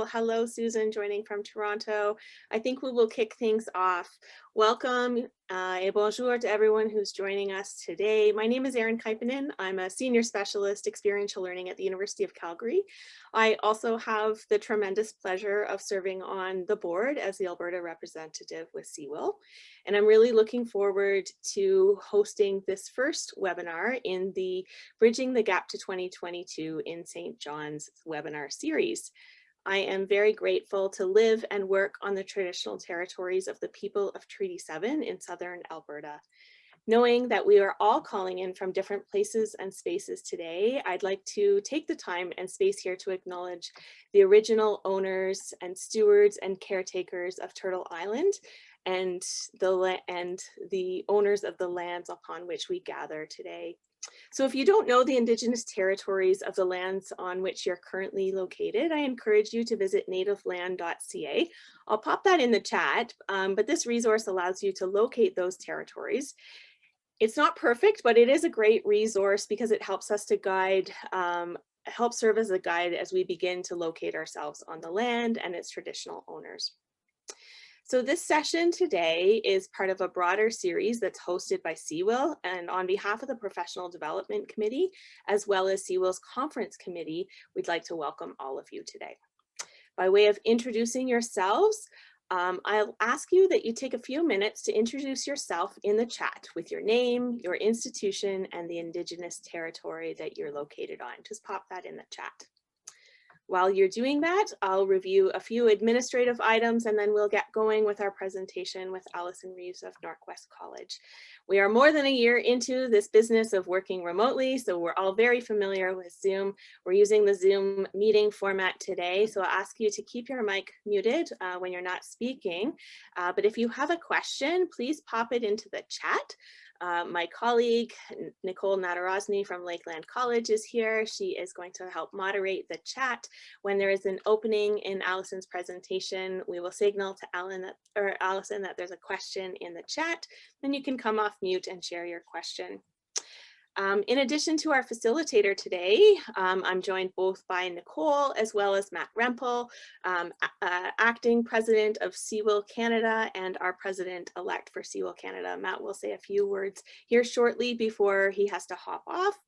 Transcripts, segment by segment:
Nashville. Hello, Susan, joining from Toronto. I think we will kick things off. Welcome et bonjour to everyone who's joining us today. My name is Erin Kaipanen. I'm a senior specialist experiential learning at the University of Calgary. I also have the tremendous pleasure of serving on the board as the Alberta representative with CWIL. And I'm really looking forward to hosting this first webinar in the Bridging the Gap to 2022 in St. John's webinar series. I am very grateful to live and work on the traditional territories of the people of Treaty 7 in southern Alberta. Knowing that we are all calling in from different places and spaces today, I'd like to take the time and space here to acknowledge the original owners and stewards and caretakers of Turtle Island and the owners of the lands upon which we gather today. So if you don't know the Indigenous territories of the lands on which you're currently located, I encourage you to visit nativeland.ca. I'll pop that in the chat, but this resource allows you to locate those territories. It's not perfect, but it is a great resource because it helps us to guide, help serve as a guide as we begin to locate ourselves on the land and its traditional owners. So this session today is part of a broader series that's hosted by CWIL, and on behalf of the Professional Development Committee, as well as CWIL's Conference Committee, we'd like to welcome all of you today. By way of introducing yourselves, I'll ask you that you take a few minutes to introduce yourself in the chat with your name, your institution, and the Indigenous territory that you're located on. Just pop that in the chat. While you're doing that, I'll review a few administrative items and then we'll get going with our presentation with Allison Reeves of Northwest College. We are more than a year into this business of working remotely, so we're all very familiar with Zoom. We're using the Zoom meeting format today, so I'll ask you to keep your mic muted when you're not speaking. But if you have a question, please pop it into the chat. My colleague, Nicole Natarozny from Lakeland College is here. She is going to help moderate the chat. When there is an opening in Allison's presentation, we will signal to Allison that there's a question in the chat, then you can come off mute and share your question. In addition to our facilitator today, I'm joined both by Nicole as well as Matt Rempel, acting president of CWIL Canada and our president-elect for CWIL Canada. Matt will say a few words here shortly before he has to hop off.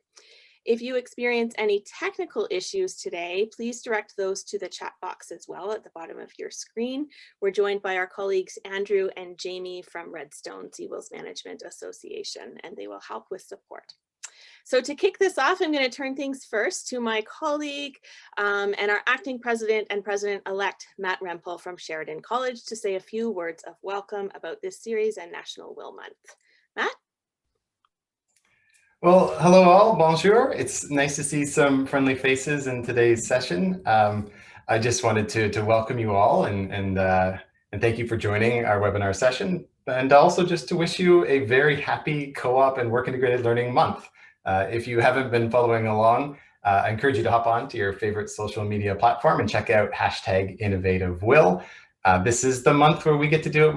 If you experience any technical issues today, please direct those to the chat box as well at the bottom of your screen. We're joined by our colleagues Andrew and Jamie from Redstone, CWIL's Management Association, and they will help with support. So to kick this off, I'm going to turn things first to my colleague and our acting president and president-elect Matt Rempel from Sheridan College to say a few words of welcome about this series and National Will Month. Matt? Well, hello all, bonjour. It's nice to see some friendly faces in today's session. I just wanted to welcome you all and thank you for joining our webinar session. And also just to wish you a very happy co-op and work integrated learning month. If you haven't been following along, I encourage you to hop on to your favorite social media platform and check out #InnovativeWill. This is the month where we get to do what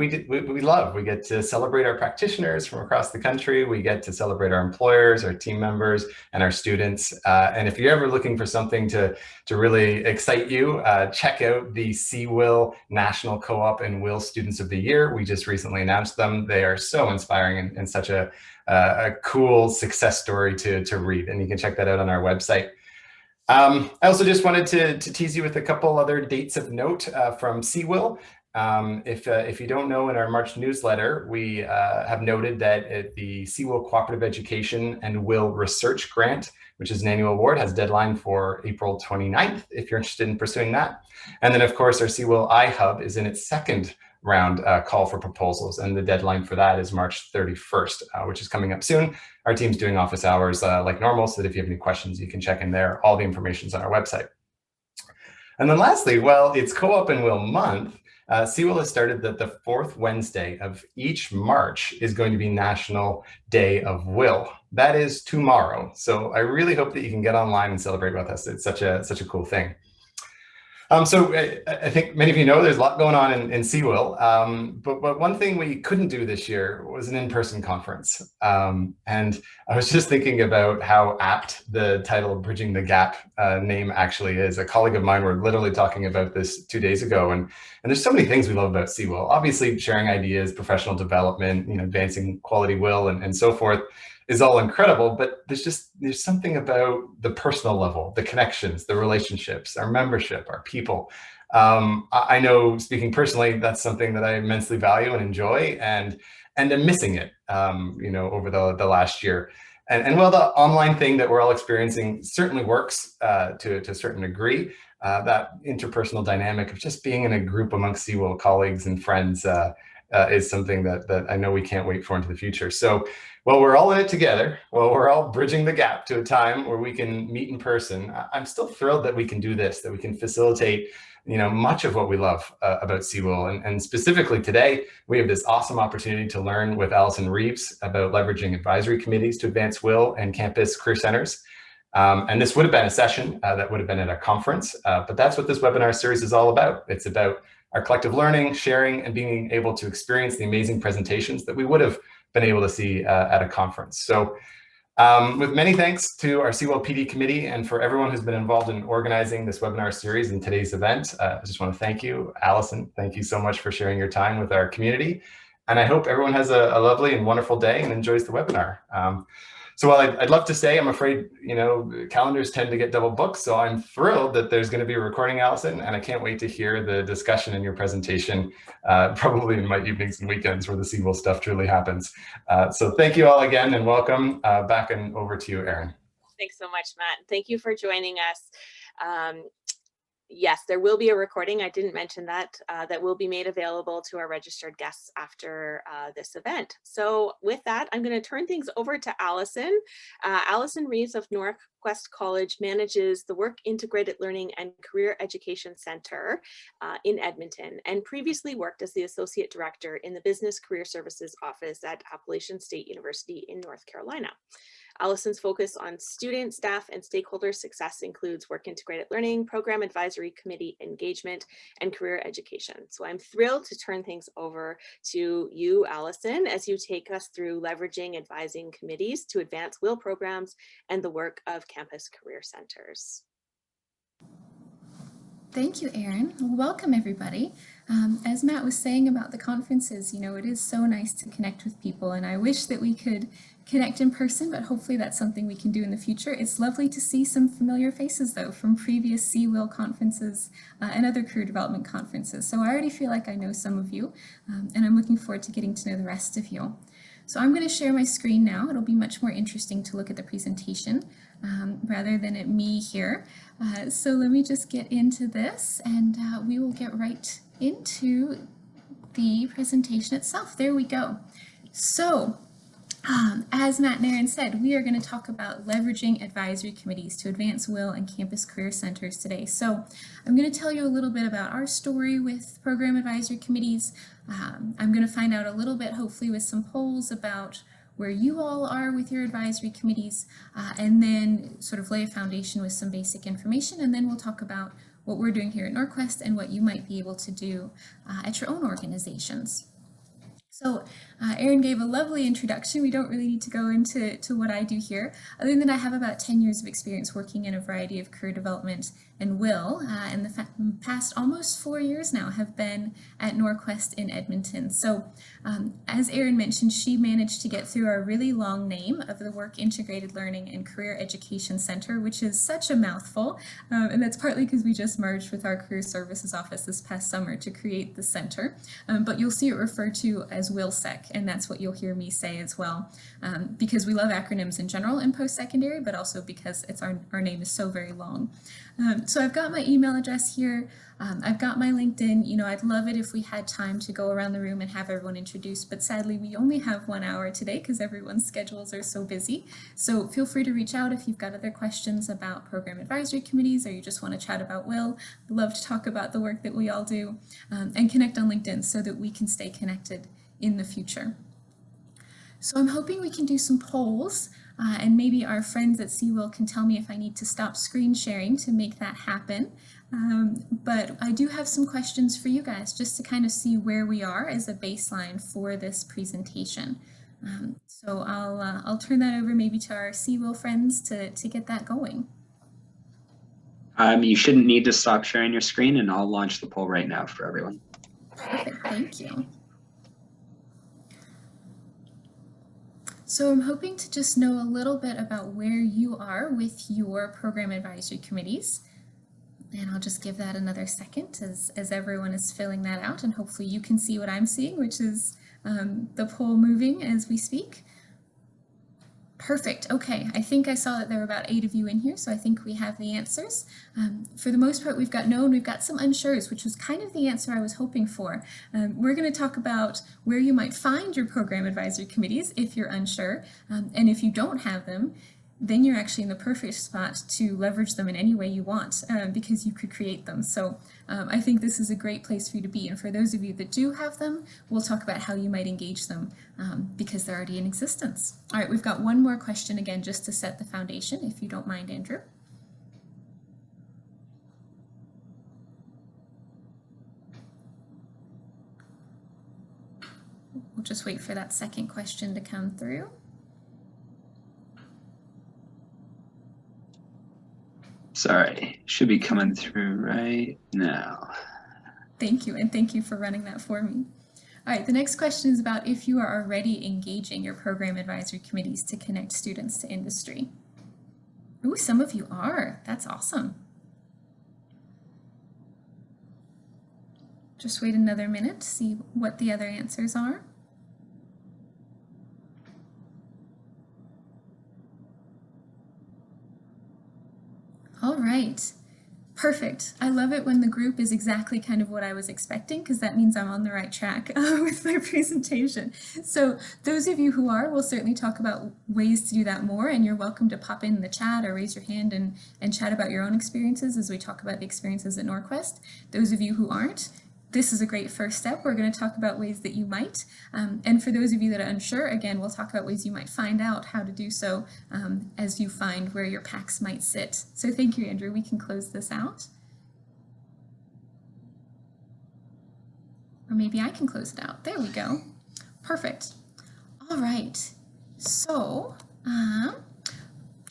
we love. We get to celebrate our practitioners from across the country. We get to celebrate our employers, our team members, and our students. And if you're ever looking for something to really excite you, check out the CWIL National Co-op and Will Students of the Year. We just recently announced them. They are so inspiring and such a cool success story to read. And you can check that out on our website. I also just wanted to tease you with a couple other dates of note from CWIL. If you don't know, in our March newsletter, we have noted that the CWIL Cooperative Education and Will Research Grant, which is an annual award, has a deadline for April 29th, if you're interested in pursuing that. And then, of course, our CWIL iHub is in its second round call for proposals, and the deadline for that is March 31st, which is coming up soon. Our team's doing office hours like normal, so that if you have any questions, you can check in there. All the information's on our website. And then lastly, well, it's Co-op and Will Month. CWIL has started that the fourth Wednesday of each March is going to be National Day of Will. That is tomorrow. So I really hope that you can get online and celebrate with us. It's such a cool thing. I think many of you know there's a lot going on in Seawell, but one thing we couldn't do this year was an in-person conference. And I was just thinking about how apt the title Bridging the Gap name actually is. A colleague of mine were literally talking about this 2 days ago, and there's so many things we love about Seawell. Obviously, sharing ideas, professional development, advancing quality will and so forth is all incredible, but there's something about the personal level, the connections, the relationships, our membership, our people. I know, speaking personally, that's something that I immensely value and enjoy, and I'm missing it, over the last year. And while the online thing that we're all experiencing certainly works to a certain degree, that interpersonal dynamic of just being in a group amongst Seawell colleagues and friends is something that I know we can't wait for into the future. So while we're all in it together, while we're all bridging the gap to a time where we can meet in person, I'm still thrilled that we can do this, that we can facilitate much of what we love about Seawell. And specifically today, we have this awesome opportunity to learn with Allison Reeves about leveraging advisory committees to advance will and campus career centers. And this would have been a session that would have been at a conference, but that's what this webinar series is all about. It's about our collective learning, sharing, and being able to experience the amazing presentations that we would have been able to see at a conference. So with many thanks to our Seawell PD committee and for everyone who's been involved in organizing this webinar series and today's event, I just want to thank you. Allison, thank you so much for sharing your time with our community. And I hope everyone has a lovely and wonderful day and enjoys the webinar. So while I'd love to say, I'm afraid, calendars tend to get double booked. So I'm thrilled that there's going to be a recording, Allison, and I can't wait to hear the discussion in your presentation, probably in my evenings and weekends where the Seawell stuff truly happens. So thank you all again and welcome. Back and over to you, Erin. Thanks so much, Matt. Thank you for joining us. Yes, there will be a recording. I didn't mention that, that will be made available to our registered guests after this event. So with that, I'm going to turn things over to Allison. Allison Reeves of Northwest College manages the Work Integrated Learning and Career Education Center in Edmonton, and previously worked as the Associate Director in the Business Career Services Office at Appalachian State University in North Carolina. Allison's focus on student, staff, and stakeholder success includes work integrated learning, program advisory committee engagement, and career education. So I'm thrilled to turn things over to you, Allison, as you take us through leveraging advising committees to advance WIL programs and the work of campus career centers. Thank you, Erin. Welcome, everybody. As Matt was saying about the conferences, it is so nice to connect with people, and I wish that we could connect in person, but hopefully that's something we can do in the future. It's lovely to see some familiar faces, though, from previous Seawell conferences and other career development conferences. So I already feel like I know some of you, and I'm looking forward to getting to know the rest of you. So I'm going to share my screen now. It'll be much more interesting to look at the presentation rather than at me here. So let me just get into this, and we will get right into the presentation itself. There we go. So as Matt and Erin said, we are going to talk about leveraging advisory committees to advance WIL and campus career centers today. So I'm going to tell you a little bit about our story with program advisory committees. I'm going to find out a little bit, hopefully with some polls, about where you all are with your advisory committees, and then sort of lay a foundation with some basic information, and then we'll talk about what we're doing here at Norquest and what you might be able to do at your own organizations. So Erin gave a lovely introduction. We don't really need to go into what I do here, other than I have about 10 years of experience working in a variety of career development and WIL, and the past almost 4 years now have been at Norquest in Edmonton. So as Erin mentioned, she managed to get through our really long name of the Work Integrated Learning and Career Education Center, which is such a mouthful, and that's partly because we just merged with our Career Services Office this past summer to create the center, but you'll see it referred to as WILSEC, and that's what you'll hear me say as well, because we love acronyms in general in post-secondary, but also because it's our name is so very long. So I've got my email address here. I've got my LinkedIn. I'd love it if we had time to go around the room and have everyone introduced, but sadly we only have 1 hour today because everyone's schedules are so busy. So feel free to reach out if you've got other questions about program advisory committees, or you just want to chat about WIL. I'd love to talk about the work that we all do, and connect on LinkedIn so that we can stay connected in the future. So I'm hoping we can do some polls, and maybe our friends at Seawell can tell me if I need to stop screen sharing to make that happen. But I do have some questions for you guys just to kind of see where we are as a baseline for this presentation. So I'll turn that over maybe to our CWIL friends to get that going. You shouldn't need to stop sharing your screen, and I'll launch the poll right now for everyone. Perfect, thank you. So I'm hoping to just know a little bit about where you are with your program advisory committees. And I'll just give that another second as everyone is filling that out, and hopefully you can see what I'm seeing, which is the poll moving as we speak. Perfect. Okay, I think I saw that there were about 8 of you in here, so I think we have the answers. For the most part, we've got no and we've got some unsures, which was kind of the answer I was hoping for. We're going to talk about where you might find your program advisory committees if you're unsure, and if you don't have them, then you're actually in the perfect spot to leverage them in any way you want, because you could create them. So I think this is a great place for you to be. And for those of you that do have them, we'll talk about how you might engage them because they're already in existence. All right, we've got one more question again, just to set the foundation, if you don't mind, Andrew. We'll just wait for that second question to come through. Sorry, should be coming through right now. Thank you, and thank you for running that for me. All right, the next question is about if you are already engaging your program advisory committees to connect students to industry. Ooh, some of you are. That's awesome. Just wait another minute to see what the other answers are. All right, perfect. I love it when the group is exactly kind of what I was expecting, because that means I'm on the right track with my presentation. So those of you who are, we'll certainly talk about ways to do that more, and you're welcome to pop in the chat or raise your hand and chat about your own experiences as we talk about the experiences at Norquest. Those of you who aren't, this is a great first step. We're going to talk about ways that you might. And for those of you that are unsure, again, we'll talk about ways you might find out how to do so as you find where your PACs might sit. So thank you, Andrew. We can close this out. Or maybe I can close it out. There we go. Perfect. All right. So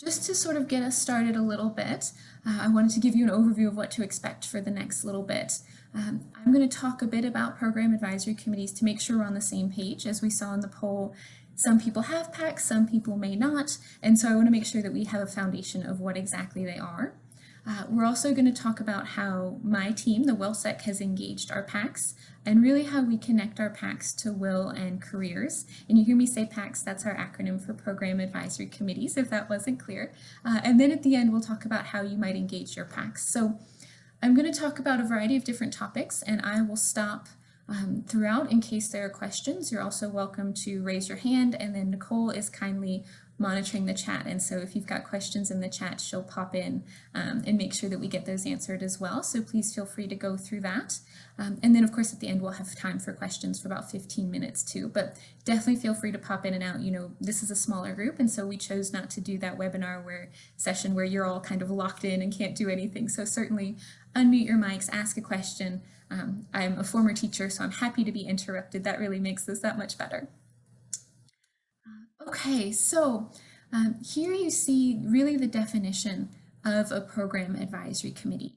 just to sort of get us started a little bit, I wanted to give you an overview of what to expect for the next little bit. I'm going to talk a bit about program advisory committees to make sure we're on the same page. As we saw in the poll, some people have PACs, some people may not, and so I want to make sure that we have a foundation of what exactly they are. We're also going to talk about how my team, the WILSEC, has engaged our PACs, and really how we connect our PACs to WIL and careers. And you hear me say PACs, that's our acronym for Program Advisory Committees, if that wasn't clear. And then at the end, we'll talk about how you might engage your PACs. So I'm going to talk about a variety of different topics, and I will stop throughout in case there are questions. You're also welcome to raise your hand, and then Nicole is kindly monitoring the chat, and so if you've got questions in the chat, she'll pop in and make sure that we get those answered as well. So please feel free to go through that. And then of course at the end we'll have time for questions for about 15 minutes too, but definitely feel free to pop in and out. You know, this is a smaller group, and so we chose not to do that webinar session where you're all kind of locked in and can't do anything. So certainly unmute your mics, ask a question. I'm a former teacher, so I'm happy to be interrupted. That really makes this that much better. Okay, so here you see really the definition of a program advisory committee.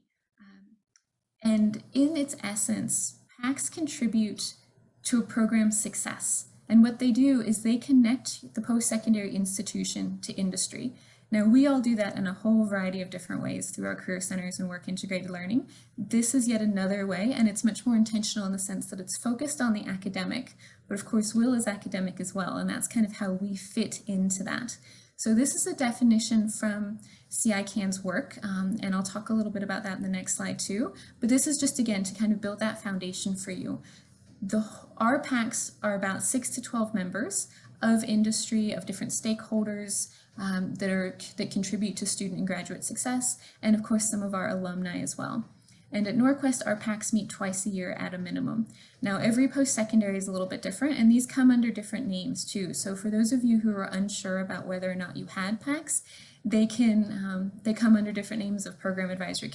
And in its essence, PACs contribute to a program's success. And what they do is they connect the post-secondary institution to industry. Now, we all do that in a whole variety of different ways through our career centers and work integrated learning. This is yet another way, and it's much more intentional in the sense that it's focused on the academic, but of course, WIL is academic as well, and that's kind of how we fit into that. So this is a definition from CICAN's work, and I'll talk a little bit about that in the next slide too, but this is just, again, to kind of build that foundation for you. Our PACs are about 6 to 12 members of industry, of different stakeholders, that contribute to student and graduate success, and of course some of our alumni as well. And at Norquest, our PACs meet twice a year at a minimum. Now, every post-secondary is a little bit different, and these come under different names too. So for those of you who are unsure about whether or not you had PACs, they come under different names of program advisory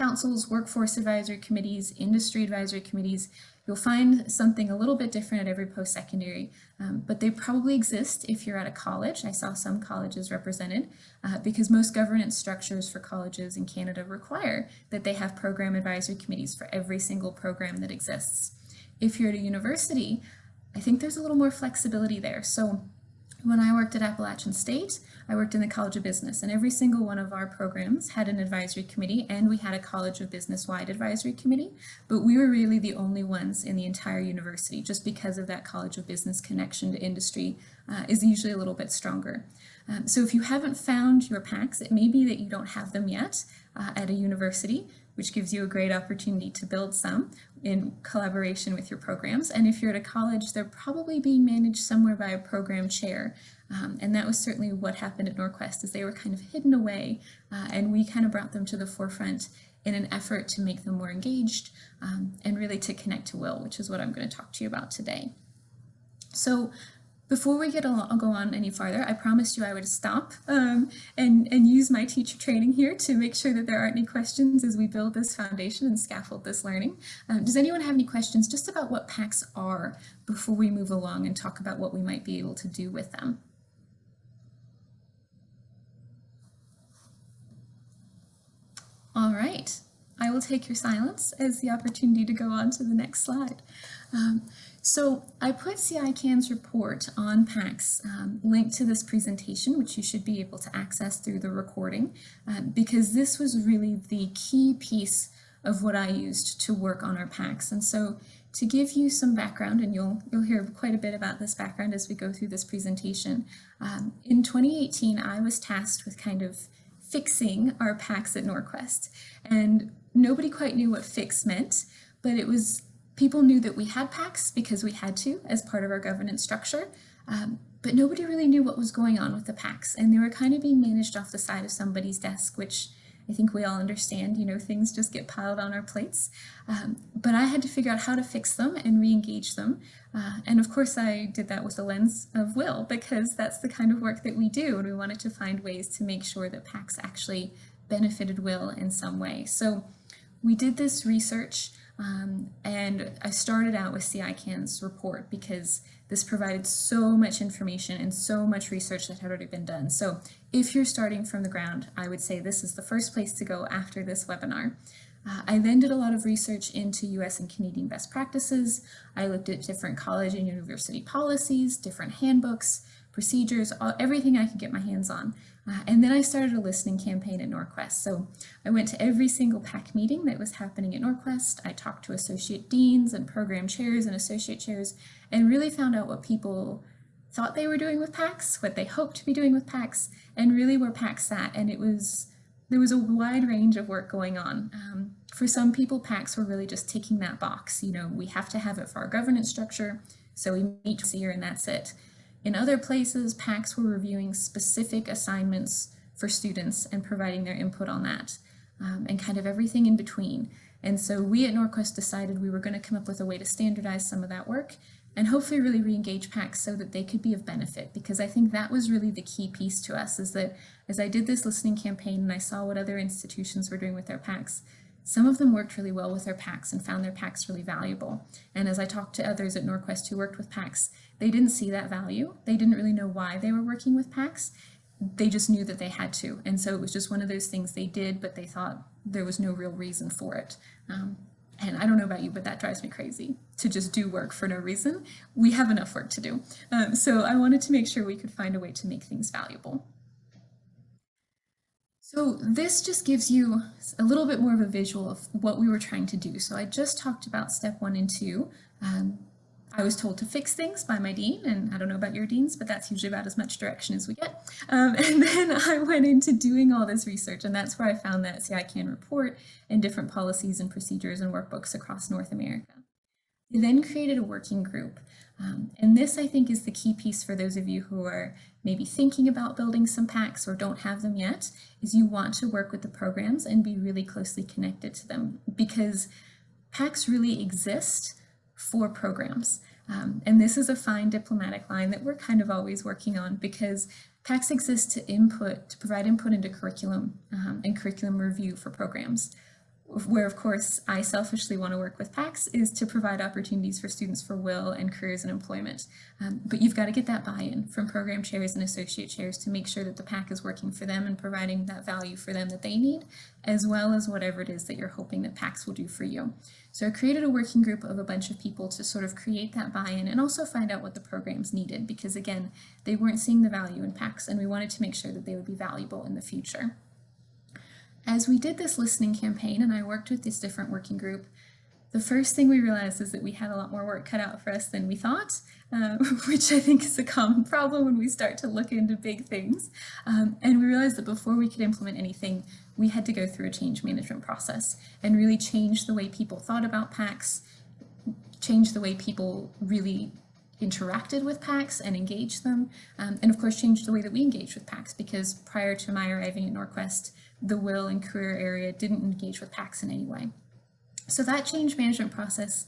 councils, workforce advisory committees, industry advisory committees. You'll find something a little bit different at every post-secondary, but they probably exist if you're at a college. I saw some colleges represented because most governance structures for colleges in Canada require that they have program advisory committees for every single program that exists. If you're at a university, I think there's a little more flexibility there. So when I worked at Appalachian State, I worked in the College of Business, and every single one of our programs had an advisory committee, and we had a College of Business-wide advisory committee, but we were really the only ones in the entire university, just because of that College of Business connection to industry is usually a little bit stronger. So if you haven't found your PACs, it may be that you don't have them yet at a university, which gives you a great opportunity to build some in collaboration with your programs. And if you're at a college, they're probably being managed somewhere by a program chair. And that was certainly what happened at Norquest, is they were kind of hidden away, and we kind of brought them to the forefront in an effort to make them more engaged and really to connect to Will, which is what I'm going to talk to you about today. So before we go on any farther, I promised you I would stop and use my teacher training here to make sure that there aren't any questions as we build this foundation and scaffold this learning. Does anyone have any questions just about what PACs are before we move along and talk about what we might be able to do with them? All right, I will take your silence as the opportunity to go on to the next slide. So I put CICAN's report on PACs linked to this presentation, which you should be able to access through the recording, because this was really the key piece of what I used to work on our PACs. And so to give you some background, and you'll hear quite a bit about this background as we go through this presentation, in 2018, I was tasked with kind of fixing our PACs at Norquest. And nobody quite knew what fix meant, but it was people knew that we had PACs because we had to as part of our governance structure, but nobody really knew what was going on with the PACs, and they were kind of being managed off the side of somebody's desk, which I think we all understand, you know, things just get piled on our plates. But I had to figure out how to fix them and re-engage them. And of course I did that with the lens of Will, because that's the kind of work that we do, and we wanted to find ways to make sure that PACs actually benefited Will in some way. So we did this research. And I started out with CICAN's report because this provided so much information and so much research that had already been done. So if you're starting from the ground, I would say this is the first place to go after this webinar. I then did a lot of research into US and Canadian best practices. I looked at different college and university policies, different handbooks, procedures, everything I could get my hands on. And then I started a listening campaign at Norquest. So I went to every single PAC meeting that was happening at Norquest. I talked to associate deans and program chairs and associate chairs, and really found out what people thought they were doing with PACs, what they hoped to be doing with PACs, and really where PACs sat. And there was a wide range of work going on. For some people, PACs were really just ticking that box. You know, we have to have it for our governance structure, so we meet once a year and that's it. In other places, PACs were reviewing specific assignments for students and providing their input on that, and kind of everything in between. And so we at Norquest decided we were going to come up with a way to standardize some of that work and hopefully really re-engage PACs so that they could be of benefit, because I think that was really the key piece to us, is that as I did this listening campaign and I saw what other institutions were doing with their PACs, some of them worked really well with their PACs and found their PACs really valuable. And as I talked to others at Norquest who worked with PACs, they didn't see that value. They didn't really know why they were working with PACs. They just knew that they had to. And so it was just one of those things they did, but they thought there was no real reason for it. And I don't know about you, but that drives me crazy to just do work for no reason. We have enough work to do. So I wanted to make sure we could find a way to make things valuable. So this just gives you a little bit more of a visual of what we were trying to do. So I just talked about step 1 and 2. I was told to fix things by my dean, and I don't know about your deans, but that's usually about as much direction as we get. And then I went into doing all this research, and that's where I found that CICAN report and different policies and procedures and workbooks across North America. We then created a working group. And this, I think, is the key piece for those of you who are maybe thinking about building some PACs or don't have them yet, is you want to work with the programs and be really closely connected to them, because PACs really exist for programs. And this is a fine diplomatic line that we're kind of always working on, because PACs exist to provide input into curriculum and curriculum review for programs. where of course I selfishly want to work with PACs, is to provide opportunities for students for will and careers and employment. But you've got to get that buy-in from program chairs and associate chairs to make sure that the PAC is working for them and providing that value for them that they need, as well as whatever it is that you're hoping that PACs will do for you. So I created a working group of a bunch of people to sort of create that buy-in and also find out what the programs needed, because again, they weren't seeing the value in PACs and we wanted to make sure that they would be valuable in the future. As we did this listening campaign and I worked with this different working group, the first thing we realized is that we had a lot more work cut out for us than we thought, which I think is a common problem when we start to look into big things. And we realized that before we could implement anything, we had to go through a change management process and really change the way people thought about PACs, change the way people really interacted with PACs and engaged them, and of course change the way that we engage with PACs, because prior to my arriving at Norquest, the will and career area didn't engage with PACs in any way. So that change management process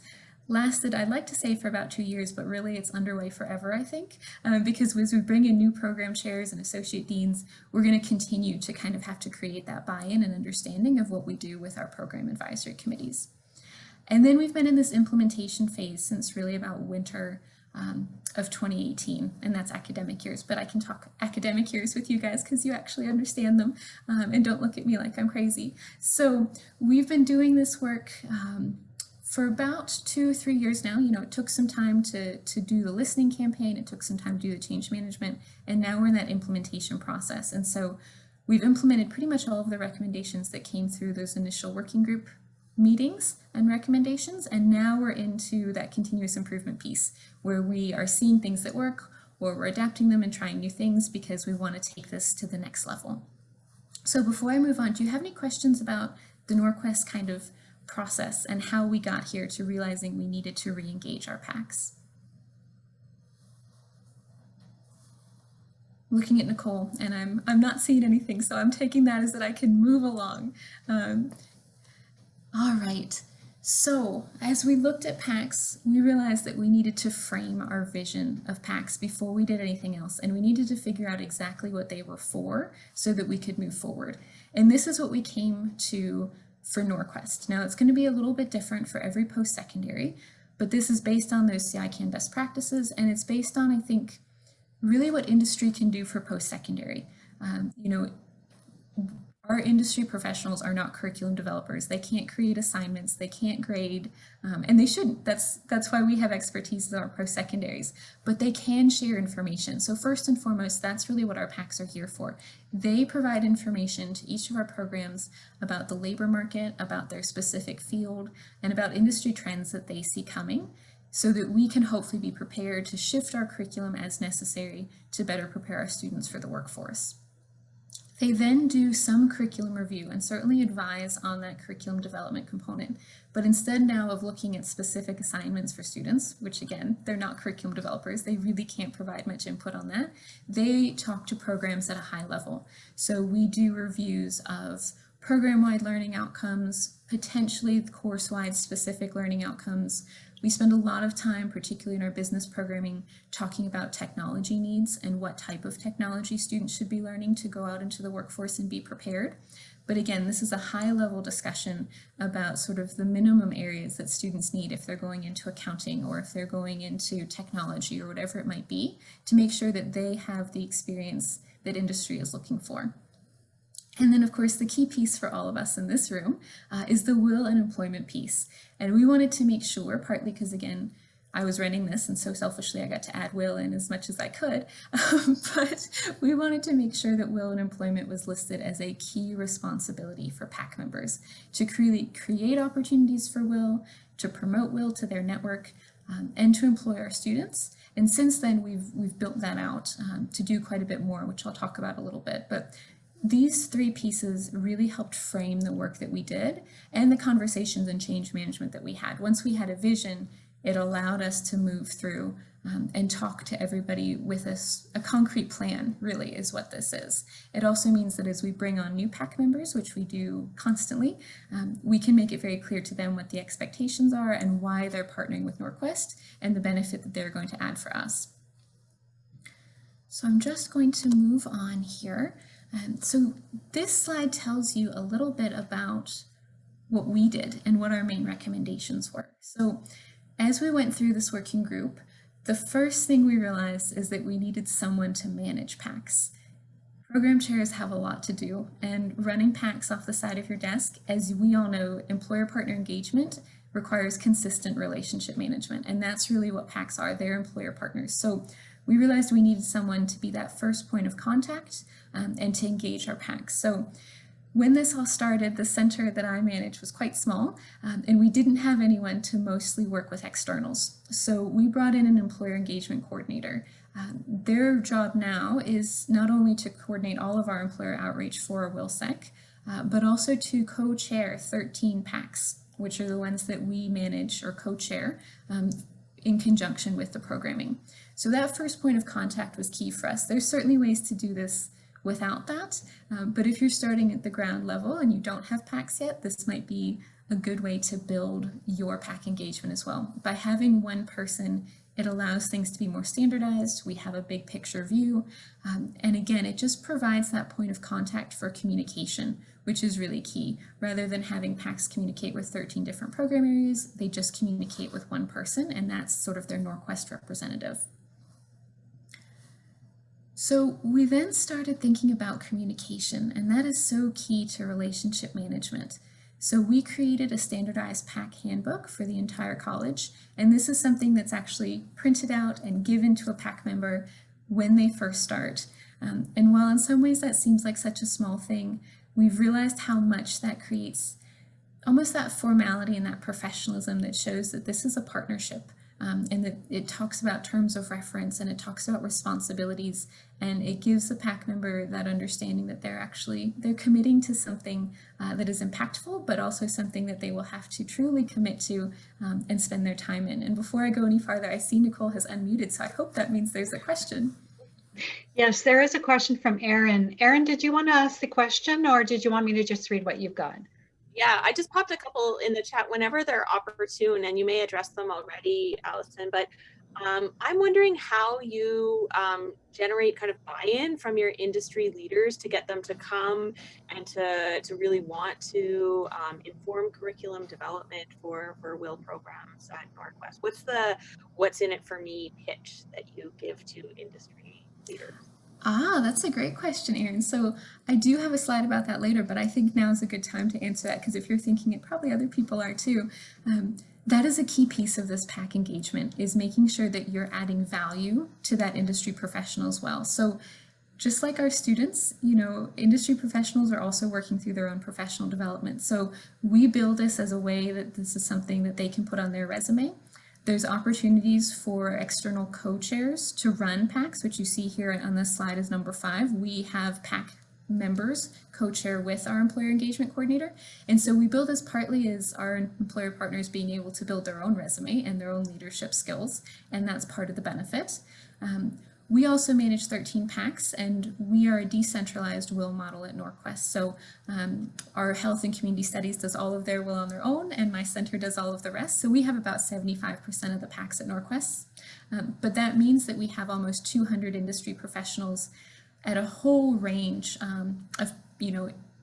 lasted, I'd like to say, for about 2 years, but really it's underway forever, I think, because as we bring in new program chairs and associate deans, we're going to continue to kind of have to create that buy-in and understanding of what we do with our program advisory committees. And then we've been in this implementation phase since really about winter of 2018, and that's academic years, but I can talk academic years with you guys because you actually understand them and don't look at me like I'm crazy. So we've been doing this work for about 2 or 3 years now. You know, it took some time to do the listening campaign, it took some time to do the change management, and now we're in that implementation process. And so we've implemented pretty much all of the recommendations that came through those initial working group meetings and recommendations, and now we're into that continuous improvement piece where we are seeing things that work, or we're adapting them and trying new things because we want to take this to the next level. So before I move on, do you have any questions about the Norquest kind of process and how we got here to realizing we needed to re-engage our PACs? Looking at Nicole, and I'm not seeing anything, so I'm taking that as that I can move along. All right, so as we looked at PACs, we realized that we needed to frame our vision of PACs before we did anything else, and we needed to figure out exactly what they were for so that we could move forward. And this is what we came to for Norquest. Now, it's going to be a little bit different for every post-secondary, but this is based on those CICAN best practices, and it's based on, I think, really what industry can do for post-secondary. You know, our industry professionals are not curriculum developers. They can't create assignments, they can't grade, and they shouldn't. That's why we have expertise in our post-secondaries, but they can share information. So first and foremost, that's really what our PACs are here for. They provide information to each of our programs about the labor market, about their specific field, and about industry trends that they see coming, so that we can hopefully be prepared to shift our curriculum as necessary to better prepare our students for the workforce. They then do some curriculum review and certainly advise on that curriculum development component. But instead now of looking at specific assignments for students, which again, they're not curriculum developers, they really can't provide much input on that, they talk to programs at a high level. So we do reviews of program-wide learning outcomes, potentially course-wide specific learning outcomes. We spend a lot of time, particularly in our business programming, talking about technology needs and what type of technology students should be learning to go out into the workforce and be prepared. But again, this is a high-level discussion about sort of the minimum areas that students need if they're going into accounting or if they're going into technology or whatever it might be, to make sure that they have the experience that industry is looking for. And then, of course, the key piece for all of us in this room is the will and employment piece. And we wanted to make sure, partly because, again, I was running this, and so selfishly I got to add will in as much as I could, but we wanted to make sure that will and employment was listed as a key responsibility for PAC members to create opportunities for will, to promote will to their network, and to employ our students. And since then, we've built that out to do quite a bit more, which I'll talk about a little bit. But these three pieces really helped frame the work that we did and the conversations and change management that we had. Once we had a vision, it allowed us to move through and talk to everybody with a concrete plan, really, is what this is. It also means that as we bring on new PAC members, which we do constantly, we can make it very clear to them what the expectations are and why they're partnering with Norquest and the benefit that they're going to add for us. So I'm just going to move on here. So this slide tells you a little bit about what we did and what our main recommendations were. So as we went through this working group, the first thing we realized is that we needed someone to manage PACs. Program chairs have a lot to do, and running PACs off the side of your desk, as we all know, employer partner engagement requires consistent relationship management, and that's really what PACs are. They're employer partners. So we realized we needed someone to be that first point of contact and to engage our PACs. So when this all started, the center that I managed was quite small, and we didn't have anyone to mostly work with externals. So we brought in an employer engagement coordinator. Their job now is not only to coordinate all of our employer outreach for WillSec, but also to co-chair 13 PACs, which are the ones that we manage or co-chair in conjunction with the programming. So that first point of contact was key for us. There's certainly ways to do this without that, but if you're starting at the ground level and you don't have PACs yet, this might be a good way to build your PAC engagement as well. By having one person, it allows things to be more standardized. We have a big picture view. And again, it just provides that point of contact for communication, which is really key. Rather than having PACs communicate with 13 different program areas, they just communicate with one person, and that's sort of their Norquest representative. So we then started thinking about communication, and that is so key to relationship management. So we created a standardized PAC handbook for the entire college, and this is something that's actually printed out and given to a PAC member when they first start. And while in some ways that seems like such a small thing, we've realized how much that creates almost that formality and that professionalism that shows that this is a partnership. And that it talks about terms of reference and it talks about responsibilities, and it gives the PAC member that understanding that they're committing to something that is impactful, but also something that they will have to truly commit to and spend their time in. And before I go any farther, I see Nicole has unmuted, so I hope that means there's a question. Yes, there is a question from Erin. Erin, did you want to ask the question, or did you want me to just read what you've got? Yeah, I just popped a couple in the chat whenever they're opportune, and you may address them already, Allison, but I'm wondering how you generate kind of buy-in from your industry leaders to get them to come and to really want to inform curriculum development for Will programs at Norquest. What's in it for me pitch that you give to industry leaders? That's a great question, Erin. So I do have a slide about that later, but I think now is a good time to answer that, because if you're thinking it, probably other people are too. That is a key piece of this PAC engagement, is making sure that you're adding value to that industry professional as well. So just like our students, industry professionals are also working through their own professional development. So we build this as a way that this is something that they can put on their resume. There's opportunities for external co-chairs to run PACs, which you see here on this slide is number 5. We have PAC members co-chair with our employer engagement coordinator. And so we build this partly as our employer partners being able to build their own resume and their own leadership skills. And that's part of the benefit. We also manage 13 PACs, and we are a decentralized Will model at Norquest. So our health and community studies does all of their Will on their own, and my center does all of the rest. So we have about 75% of the PACs at Norquest. But that means that we have almost 200 industry professionals at a whole range of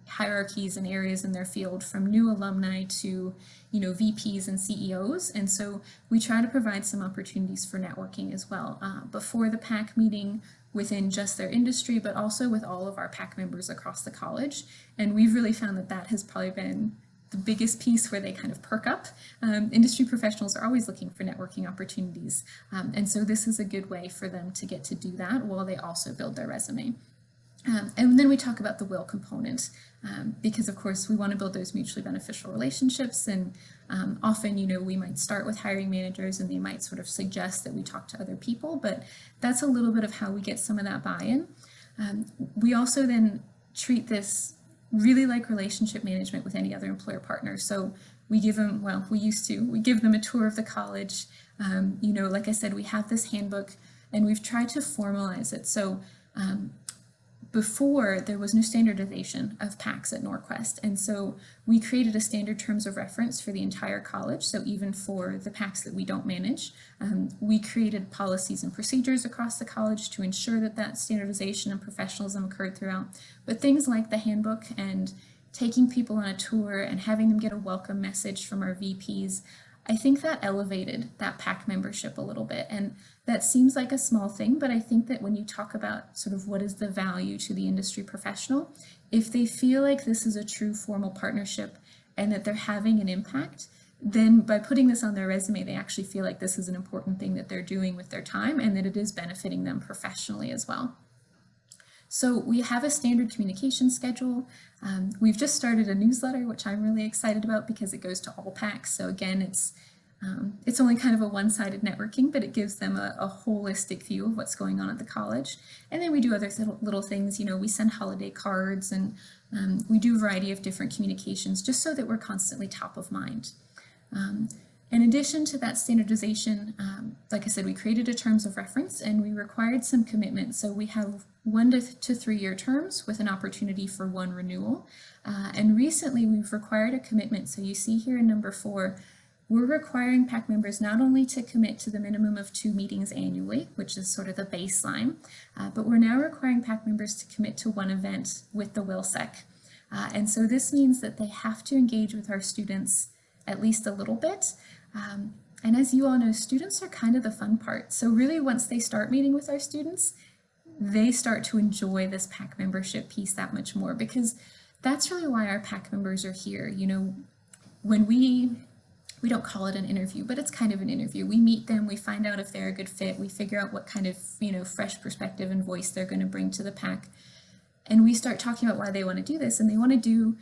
hierarchies and areas in their field, from new alumni to VPs and CEOs. And so we try to provide some opportunities for networking as well before the PAC meeting within just their industry, but also with all of our PAC members across the college. And we've really found that that has probably been the biggest piece where they kind of perk up. Industry professionals are always looking for networking opportunities. And so this is a good way for them to get to do that while they also build their resume. And then we talk about the Will component, because of course we want to build those mutually beneficial relationships, and often we might start with hiring managers and they might sort of suggest that we talk to other people, but that's a little bit of how we get some of that buy-in. We also then treat this really like relationship management with any other employer partner. So we give them, we give them a tour of the college. Like I said, we have this handbook and we've tried to formalize it. So before, there was no standardization of PACs at Norquest, and so we created a standard terms of reference for the entire college. So even for the PACs that we don't manage, we created policies and procedures across the college to ensure that that standardization and professionalism occurred throughout. But things like the handbook and taking people on a tour and having them get a welcome message from our VPs, I think that elevated that PAC membership a little bit. And that seems like a small thing, but I think that when you talk about sort of what is the value to the industry professional, if they feel like this is a true formal partnership and that they're having an impact, then by putting this on their resume, they actually feel like this is an important thing that they're doing with their time and that it is benefiting them professionally as well. So we have a standard communication schedule. We've just started a newsletter, which I'm really excited about because it goes to all PACs. So again, it's only kind of a one-sided networking, but it gives them a holistic view of what's going on at the college. And then we do other little things, you know, we send holiday cards and we do a variety of different communications just so that we're constantly top of mind. In addition to that standardization, like I said, we created a terms of reference and we required some commitment. So we have 1 to 3 year terms with an opportunity for 1 renewal. And recently we've required a commitment. So you see here in number 4, we're requiring PAC members not only to commit to the minimum of 2 meetings annually, which is sort of the baseline, but we're now requiring PAC members to commit to 1 event with the WILSEC. And so this means that they have to engage with our students at least a little bit. And as you all know, students are kind of the fun part. So really once they start meeting with our students, they start to enjoy this PAC membership piece that much more, because that's really why our PAC members are here. You know, when we don't call it an interview, but it's kind of an interview. We meet them, we find out if they're a good fit, we figure out what kind of, you know, fresh perspective and voice they're going to bring to the PAC. And we start talking about why they want to do this, and they want to do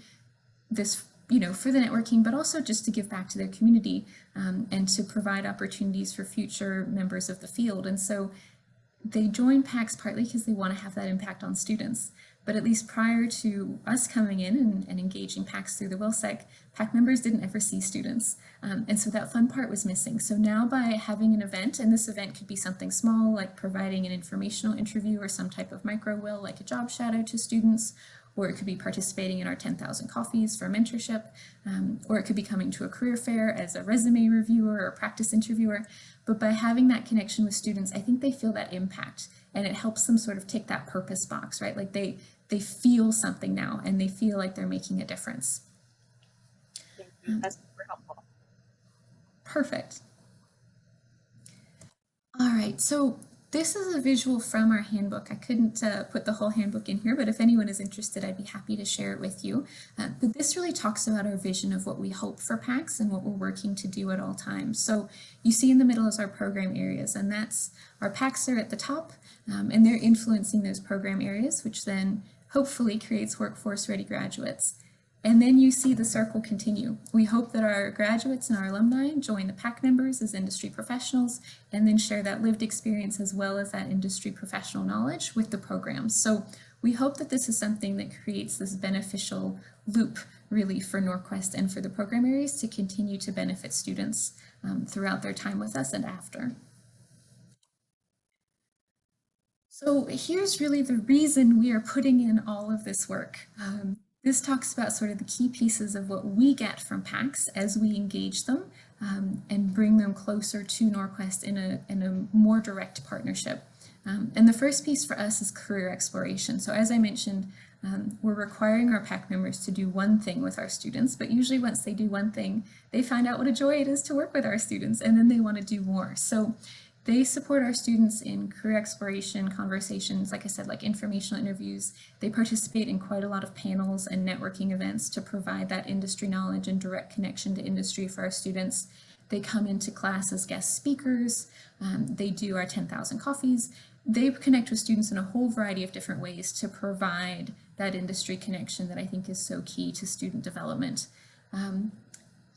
this, you know, for the networking, but also just to give back to their community and to provide opportunities for future members of the field. And so they join PACs partly because they want to have that impact on students. But at least prior to us coming in and engaging PACs through the WILSEC, PAC members didn't ever see students. And so that fun part was missing. So now by having an event, and this event could be something small like providing an informational interview or some type of micro-will like a job shadow to students, or it could be participating in our 10,000 coffees for mentorship, or it could be coming to a career fair as a resume reviewer or practice interviewer. But by having that connection with students, I think they feel that impact, and it helps them sort of tick that purpose box, right? Like they feel something now and they feel like they're making a difference. That's super helpful. Perfect. All right, so this is a visual from our handbook. I couldn't put the whole handbook in here, but if anyone is interested, I'd be happy to share it with you. But this really talks about our vision of what we hope for PACs and what we're working to do at all times. So you see in the middle is our program areas, and that's our PACs are at the top, and they're influencing those program areas, which then hopefully creates workforce-ready graduates. And then you see the circle continue. We hope that our graduates and our alumni join the PAC members as industry professionals and then share that lived experience as well as that industry professional knowledge with the programs. So we hope that this is something that creates this beneficial loop really for Norquest and for the program areas to continue to benefit students throughout their time with us and after. So here's really the reason we are putting in all of this work. This talks about sort of the key pieces of what we get from PACs as we engage them and bring them closer to Norquest in a more direct partnership. And the first piece for us is career exploration. So as I mentioned, we're requiring our PAC members to do one thing with our students, but usually once they do one thing, they find out what a joy it is to work with our students, and then they want to do more. So they support our students in career exploration conversations, like I said, like informational interviews. They participate in quite a lot of panels and networking events to provide that industry knowledge and direct connection to industry for our students. They come into class as guest speakers. They do our 10,000 coffees. They connect with students in a whole variety of different ways to provide that industry connection that I think is so key to student development. And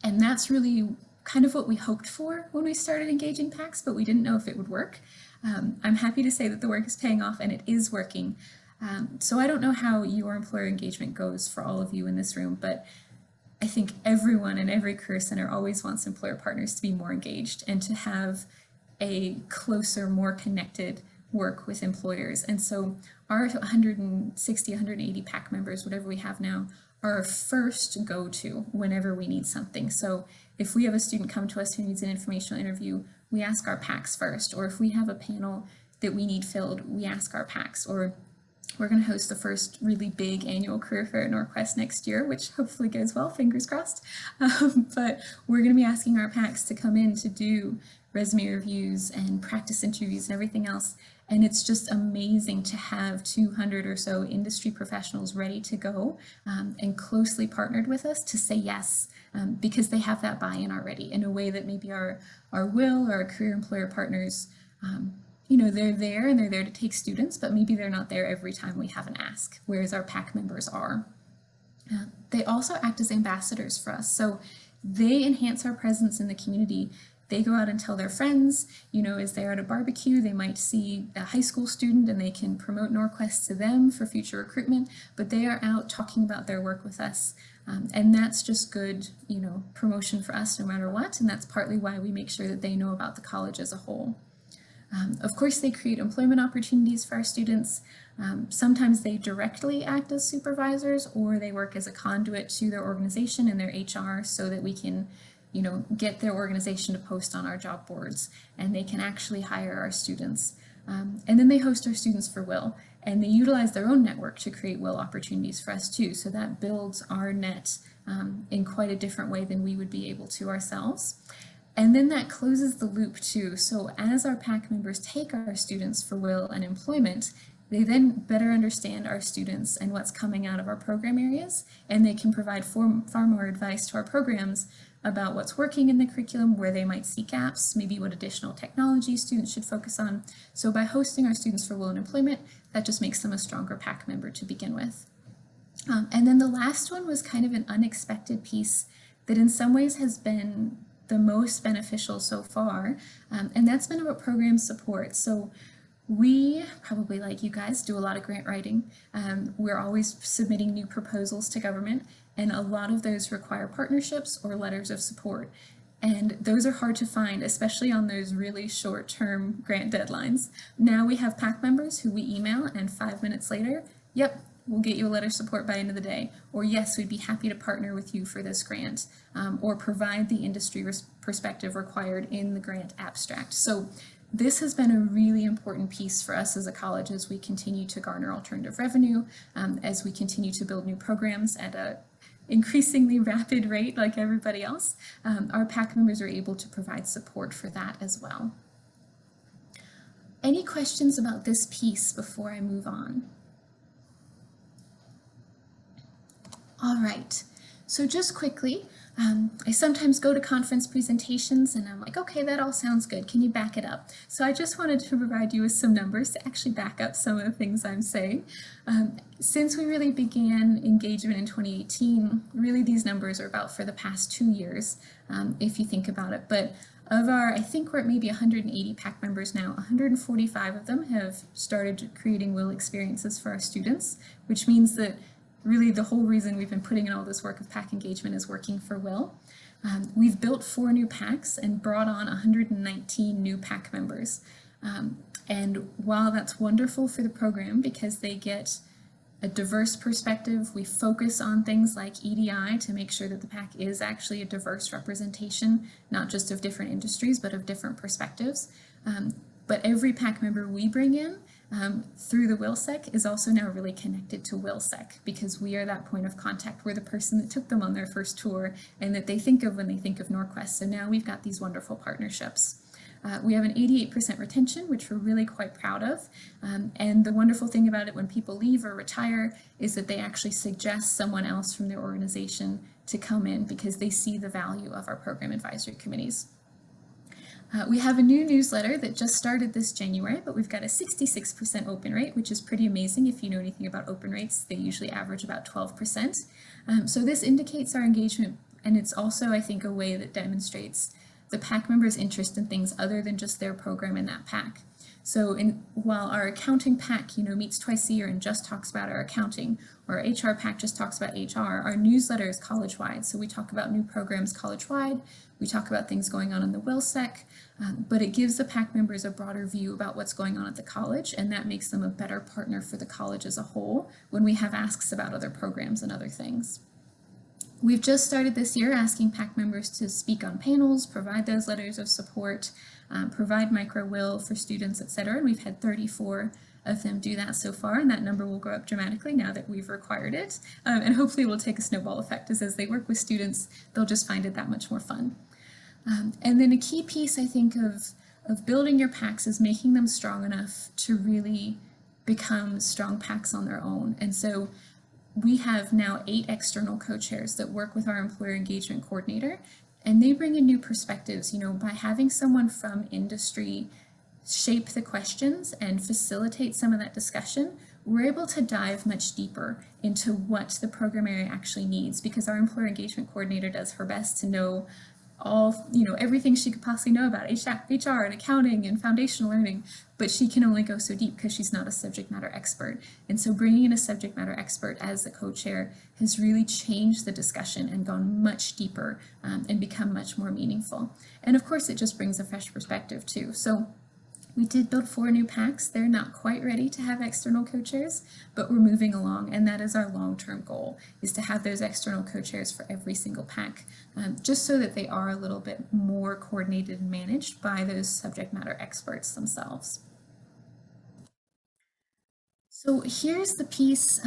that's really kind of what we hoped for when we started engaging PACs, but we didn't know if it would work. I'm happy to say that the work is paying off and it is working. So I don't know how your employer engagement goes for all of you in this room, but I think everyone in every career center always wants employer partners to be more engaged and to have a closer, more connected work with employers. And so our 160, 180 PAC members, whatever we have now, are our first go-to whenever we need something. So if we have a student come to us who needs an informational interview, we ask our PACs first. Or if we have a panel that we need filled, we ask our PACs. Or We're going to host the first really big annual career fair at Norquest next year, which hopefully goes well, fingers crossed. But we're going to be asking our PACs to come in to do resume reviews and practice interviews and everything else. And it's just amazing to have 200 or so industry professionals ready to go and closely partnered with us to say yes, because they have that buy-in already in a way that maybe our WIL or our career employer partners, you know, they're there and they're there to take students, but maybe they're not there every time we have an ask, whereas our PAC members are. They also act as ambassadors for us. So they enhance our presence in the community. They go out and tell their friends, you know, as they're at a barbecue, they might see a high school student and they can promote Norquest to them for future recruitment, but they are out talking about their work with us. And that's just good, you know, promotion for us no matter what. And that's partly why we make sure that they know about the college as a whole. Of course, they create employment opportunities for our students. Sometimes they directly act as supervisors, or they work as a conduit to their organization and their HR so that we can, you know, get their organization to post on our job boards and they can actually hire our students. And then they host our students for WIL, and they utilize their own network to create WIL opportunities for us too. So that builds our net in quite a different way than we would be able to ourselves. And then that closes the loop too. So as our PAC members take our students for WIL and employment, they then better understand our students and what's coming out of our program areas, and they can provide far more advice to our programs about what's working in the curriculum, where they might see gaps, maybe what additional technology students should focus on. So by hosting our students for WIL and employment, that just makes them a stronger PAC member to begin with. And then the last one was kind of an unexpected piece that in some ways has been the most beneficial so far, and that's been about program support. So we, probably like you guys, do a lot of grant writing. We're always submitting new proposals to government, and a lot of those require partnerships or letters of support. And those are hard to find, especially on those really short-term grant deadlines. Now we have PAC members who we email, and 5 minutes later, yep, we'll get you a letter of support by the end of the day. Or yes, we'd be happy to partner with you for this grant, or provide the industry perspective required in the grant abstract. So this has been a really important piece for us as a college as we continue to garner alternative revenue, as we continue to build new programs at a increasingly rapid rate like everybody else. Our PAC members are able to provide support for that as well. Any questions about this piece before I move on? All right, so just quickly, I sometimes go to conference presentations and I'm like, okay, that all sounds good. Can you back it up? So I just wanted to provide you with some numbers to actually back up some of the things I'm saying. Since we really began engagement in 2018, really these numbers are about for the past 2 years, if you think about it. But of our, I think we're at maybe 180 PAC members now, 145 of them have started creating WIL experiences for our students, which means that really the whole reason we've been putting in all this work of PAC engagement is working for WIL. We've built 4 new PACs and brought on 119 new PAC members. And while that's wonderful for the program because they get a diverse perspective, we focus on things like EDI to make sure that the PAC is actually a diverse representation, not just of different industries, but of different perspectives. But every PAC member we bring in through the WILSEC is also now really connected to WILSEC because we are that point of contact. We're the person that took them on their first tour and that they think of when they think of Norquest. So now we've got these wonderful partnerships. We have an 88% retention, which we're really quite proud of. And the wonderful thing about it when people leave or retire is that they actually suggest someone else from their organization to come in because they see the value of our program advisory committees. We have a new newsletter that just started this January, but we've got a 66% open rate, which is pretty amazing. If you know anything about open rates, they usually average about 12%. So this indicates our engagement, and it's also, I think, a way that demonstrates the PAC members' interest in things other than just their program in that PAC. So while our accounting PAC, meets twice a year and just talks about our accounting, or our HR PAC just talks about HR, our newsletter is college-wide. So we talk about new programs college-wide, we talk about things going on in the WILSEC, but it gives the PAC members a broader view about what's going on at the college, and that makes them a better partner for the college as a whole when we have asks about other programs and other things. We've just started this year asking PAC members to speak on panels, provide those letters of support, provide micro-WIL for students, etc. And we've had 34 of them do that so far, and that number will go up dramatically now that we've required it. And hopefully it will take a snowball effect as they work with students, they'll just find it that much more fun. And then a key piece, I think, of building your PACs is making them strong enough to really become strong PACs on their own. And so we have now 8 external co-chairs that work with our employer engagement coordinator, and they bring in new perspectives, by having someone from industry shape the questions and facilitate some of that discussion. We're able to dive much deeper into what the program area actually needs, because our employer engagement coordinator does her best to know everything she could possibly know about HR and accounting and foundational learning, but she can only go so deep because she's not a subject matter expert. And so bringing in a subject matter expert as the co-chair has really changed the discussion and gone much deeper and become much more meaningful. And of course, it just brings a fresh perspective too. So we did build 4 new PACs. They're not quite ready to have external co-chairs, but we're moving along, and that is our long-term goal, is to have those external co-chairs for every single PAC, just so that they are a little bit more coordinated and managed by those subject matter experts themselves. So here's the piece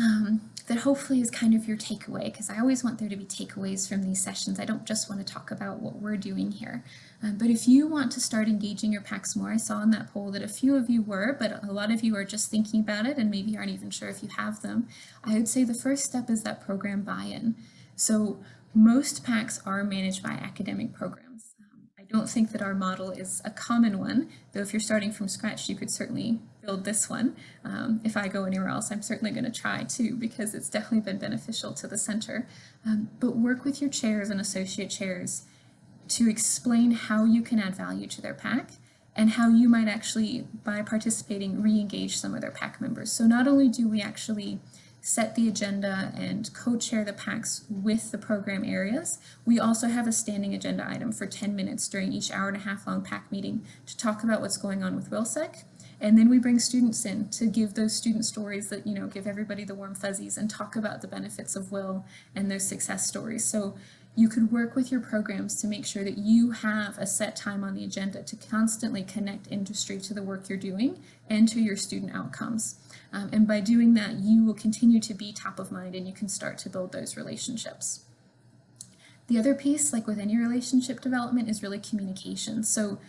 that hopefully is kind of your takeaway, because I always want there to be takeaways from these sessions. I don't just want to talk about what we're doing here. But if you want to start engaging your PACs more, I saw in that poll that a few of you were, but a lot of you are just thinking about it and maybe aren't even sure if you have them. I would say the first step is that program buy-in. So most PACs are managed by academic programs. I don't think that our model is a common one, though if you're starting from scratch, you could certainly build this one. If I go anywhere else, I'm certainly going to try too, because it's definitely been beneficial to the center. But work with your chairs and associate chairs to explain how you can add value to their PAC and how you might actually, by participating, re-engage some of their PAC members. So not only do we actually set the agenda and co-chair the PACs with the program areas, we also have a standing agenda item for 10 minutes during each hour-and-a-half long PAC meeting to talk about what's going on with WILSEC. And then we bring students in to give those student stories that, give everybody the warm fuzzies and talk about the benefits of WIL and those success stories. So you could work with your programs to make sure that you have a set time on the agenda to constantly connect industry to the work you're doing and to your student outcomes. And by doing that, you will continue to be top of mind and you can start to build those relationships. The other piece, like with any relationship development, is really communication. So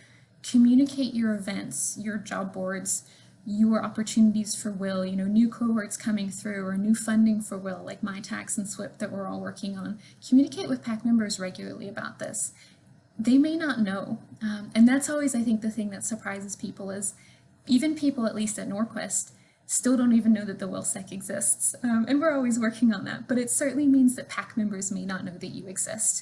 communicate your events, your job boards, your opportunities for WIL, new cohorts coming through or new funding for WIL, like MyTax and SWIP that we're all working on. Communicate with PAC members regularly about this. They may not know, and that's always, I think, the thing that surprises people is even people, at least at Norquest, still don't even know that the WILSEC exists. And we're always working on that, but it certainly means that PAC members may not know that you exist,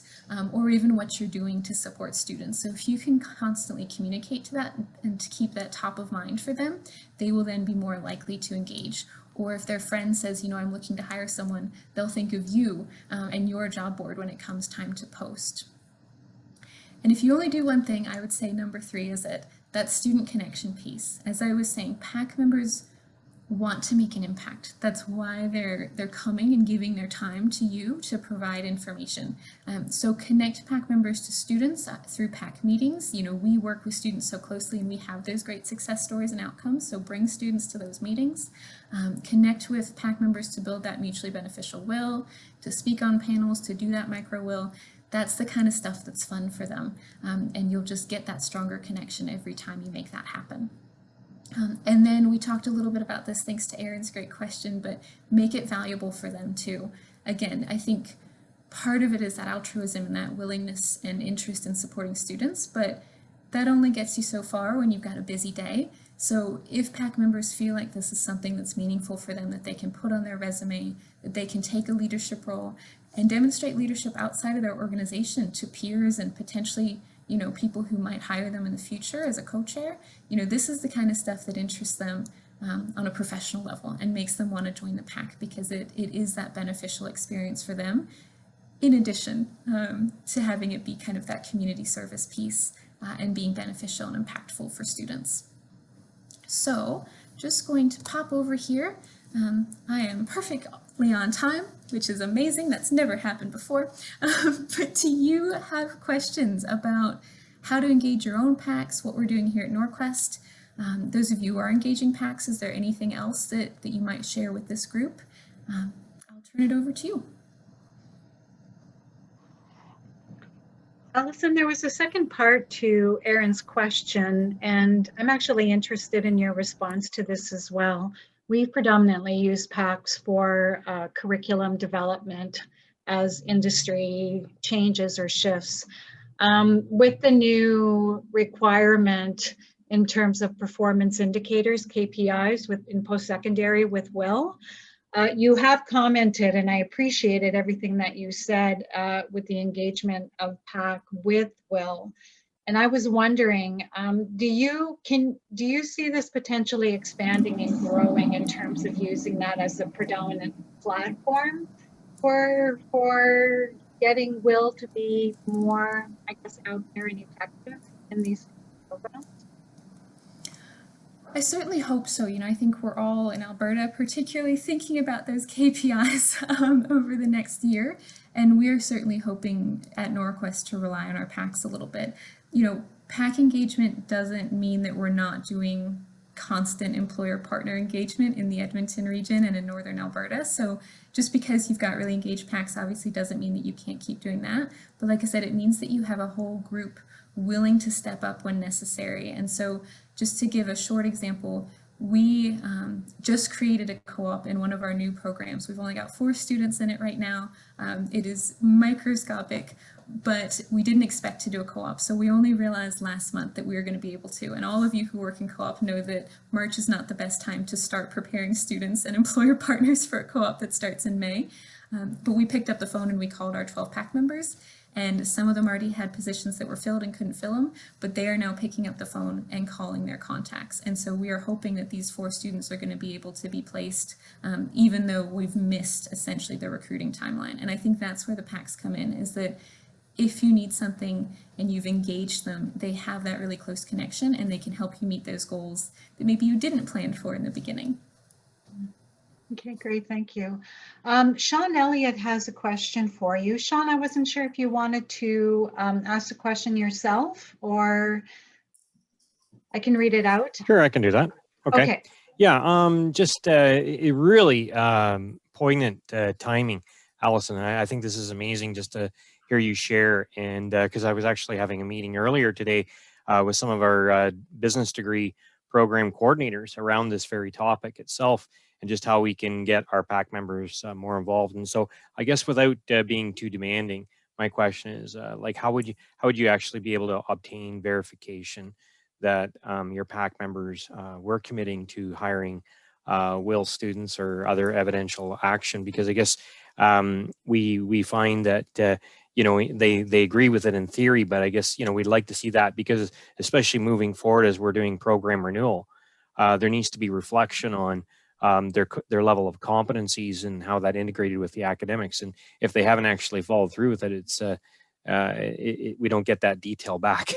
or even what you're doing to support students. So if you can constantly communicate to that and to keep that top of mind for them, they will then be more likely to engage. Or if their friend says, I'm looking to hire someone, they'll think of you and your job board when it comes time to post. And if you only do one thing, I would say number 3 is that student connection piece. As I was saying, PAC members want to make an impact. That's why they're coming and giving their time to you to provide information. So connect PAC members to students through PAC meetings. We work with students so closely and we have those great success stories and outcomes. So bring students to those meetings. Connect with PAC members to build that mutually beneficial WIL, to speak on panels, to do that micro WIL. That's the kind of stuff that's fun for them. And you'll just get that stronger connection every time you make that happen. And then we talked a little bit about this thanks to Erin's great question, but make it valuable for them too. Again, I think part of it is that altruism and that willingness and interest in supporting students, but that only gets you so far when you've got a busy day. So if PAC members feel like this is something that's meaningful for them, that they can put on their resume, that they can take a leadership role and demonstrate leadership outside of their organization to peers and potentially people who might hire them in the future as a co-chair, this is the kind of stuff that interests them on a professional level and makes them want to join the PAC, because it is that beneficial experience for them, in addition to having it be kind of that community service piece and being beneficial and impactful for students. So just going to pop over here. I am perfectly on time, which is amazing. That's never happened before. But do you have questions about how to engage your own PACs, what we're doing here at Norquest, Those of you who are engaging PACs, is there anything else that you might share with this group? I'll turn it over to you. Allison, there was a second part to Erin's question, and I'm actually interested in your response to this as well. We predominantly use PACs for curriculum development as industry changes or shifts. With the new requirement in terms of performance indicators, KPIs in post-secondary with WIL, you have commented, and I appreciated everything that you said with the engagement of PAC with WIL. And I was wondering, do you see this potentially expanding and growing in terms of using that as a predominant platform for getting WIL to be more, I guess, out there and effective in these programs? I certainly hope so. You know, I think we're all in Alberta particularly thinking about those KPIs over the next year, and we're certainly hoping at Norquest to rely on our PACs a little bit. You know, PAC engagement doesn't mean that we're not doing constant employer partner engagement in the Edmonton region and in Northern Alberta. So just because you've got really engaged PACs obviously doesn't mean that you can't keep doing that. But like I said, it means that you have a whole group willing to step up when necessary. And so just to give a short example, we just created a co-op in one of our new programs. We've only got 4 students in it right now. It is microscopic, but we didn't expect to do a co-op. So we only realized last month that we were going to be able to. And all of you who work in co-op know that March is not the best time to start preparing students and employer partners for a co-op that starts in May. But we picked up the phone and we called our 12 PAC members. And some of them already had positions that were filled and couldn't fill them, but they are now picking up the phone and calling their contacts. And so we are hoping that these 4 students are going to be able to be placed, even though we've missed essentially the recruiting timeline. And I think that's where the PACs come in, is that if you need something and you've engaged them, they have that really close connection and they can help you meet those goals that maybe you didn't plan for in the beginning. Okay, great, thank you. Sean Elliott has a question for you. Sean, I wasn't sure if you wanted to ask the question yourself, or I can read it out. Sure, I can do that. Okay. Yeah, just it really poignant timing, Allison. And I think this is amazing just to hear you share. And because I was actually having a meeting earlier today with some of our business degree program coordinators around this very topic itself, and just how we can get our PAC members more involved. And so I guess without being too demanding, my question is like, how would you actually be able to obtain verification that your PAC members were committing to hiring WIL students or other evidential action? Because I guess we find that you know, they agree with it in theory, but I guess, you know, we'd like to see that, because especially moving forward as we're doing program renewal, there needs to be reflection on their level of competencies and how that integrated with the academics. And if they haven't actually followed through with it, it's we don't get that detail back.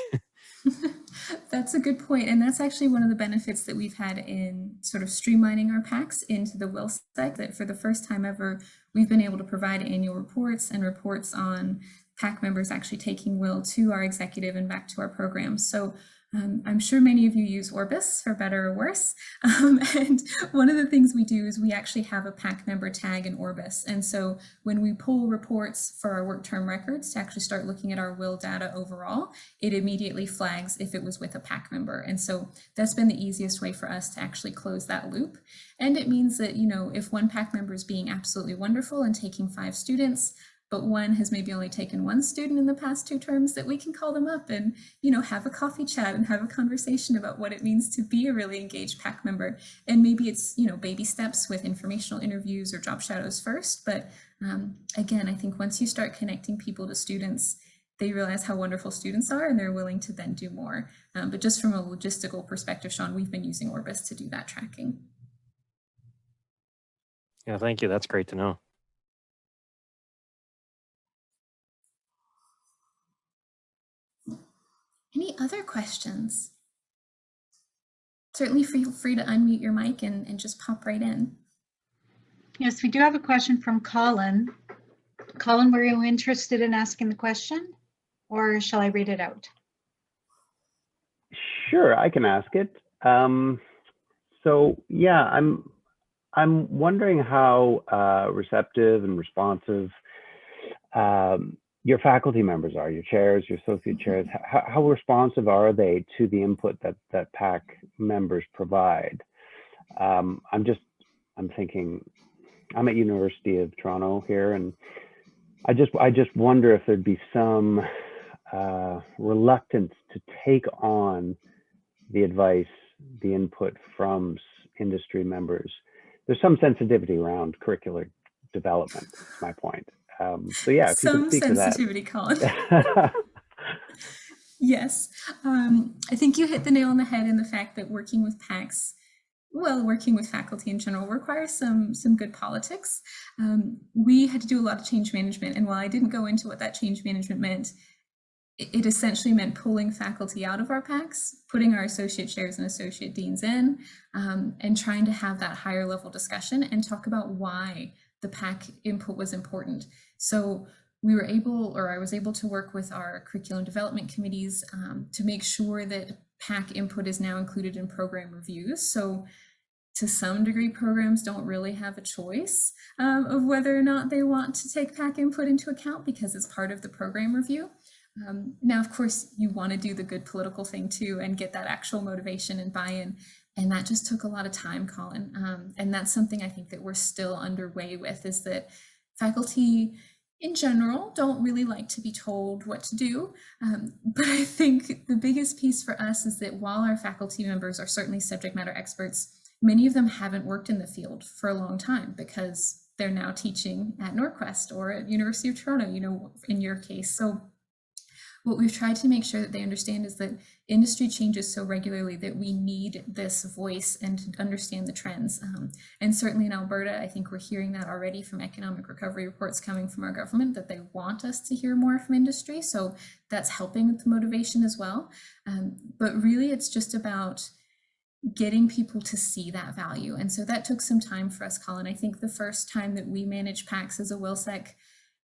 That's a good point. And that's actually one of the benefits that we've had in sort of streamlining our PACs into the WIL site, that for the first time ever, we've been able to provide annual reports and reports on PAC members actually taking WIL to our executive and back to our programs. So I'm sure many of you use Orbis, for better or worse. And one of the things we do is we actually have a PAC member tag in Orbis. And so when we pull reports for our work term records to actually start looking at our WIL data overall, it immediately flags if it was with a PAC member. And so that's been the easiest way for us to actually close that loop. And it means that, you know, if one PAC member is being absolutely wonderful and taking 5 students, but one has maybe only taken 1 student in the past 2 terms, that we can call them up and, you know, have a coffee chat and have a conversation about what it means to be a really engaged PAC member. And maybe it's, you know, baby steps with informational interviews or job shadows first. But again, I think once you start connecting people to students, they realize how wonderful students are and they're willing to then do more. But just from a logistical perspective, Sean, we've been using Orbis to do that tracking. Yeah, thank you. That's great to know. Any other questions? Certainly feel free to unmute your mic and just pop right in. Yes, we do have a question from Colin. Colin, were you interested in asking the question, or shall I read it out? Sure, I can ask it. So yeah, I'm wondering how receptive and responsive your faculty members are, your chairs, your associate chairs. How responsive are they to the input that PAC members provide? I'm thinking, I'm at University of Toronto here, and I just wonder if there'd be some reluctance to take on the advice, the input from industry members. There's some sensitivity around curricular development, is my point. So yeah, if you could speak to that. Some sensitivity, Colin. Yes, I think you hit the nail on the head in the fact that working with PACs, well, working with faculty in general requires some good politics. We had to do a lot of change management, and while I didn't go into what that change management meant, it essentially meant pulling faculty out of our PACs, putting our associate chairs and associate deans in, and trying to have that higher level discussion and talk about why the PAC input was important. So we were able, or I was able to work with our curriculum development committees to make sure that PAC input is now included in program reviews. So to some degree, programs don't really have a choice of whether or not they want to take PAC input into account because it's part of the program review. Now, of course, you want to do the good political thing too and get that actual motivation and buy-in. And that just took a lot of time, Colin. And that's something I think that we're still underway with, is that faculty in general don't really like to be told what to do. But I think the biggest piece for us is that while our faculty members are certainly subject matter experts, many of them haven't worked in the field for a long time because they're now teaching at Norquest or at University of Toronto, you know, in your case. So what we've tried to make sure that they understand is that industry changes so regularly that we need this voice and to understand the trends. And certainly in Alberta, I think we're hearing that already from economic recovery reports coming from our government, that they want us to hear more from industry. So that's helping with the motivation as well. But really, it's just about getting people to see that value. And so that took some time for us, Colin. I think the first time that we managed PACs as a WILSEC,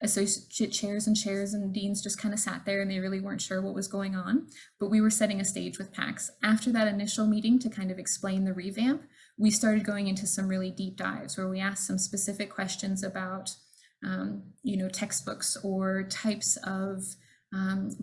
associate chairs and deans just kind of sat there and they really weren't sure what was going on, but we were setting a stage with PACs. After that initial meeting to kind of explain the revamp, we started going into some really deep dives where we asked some specific questions about, you know, textbooks or types of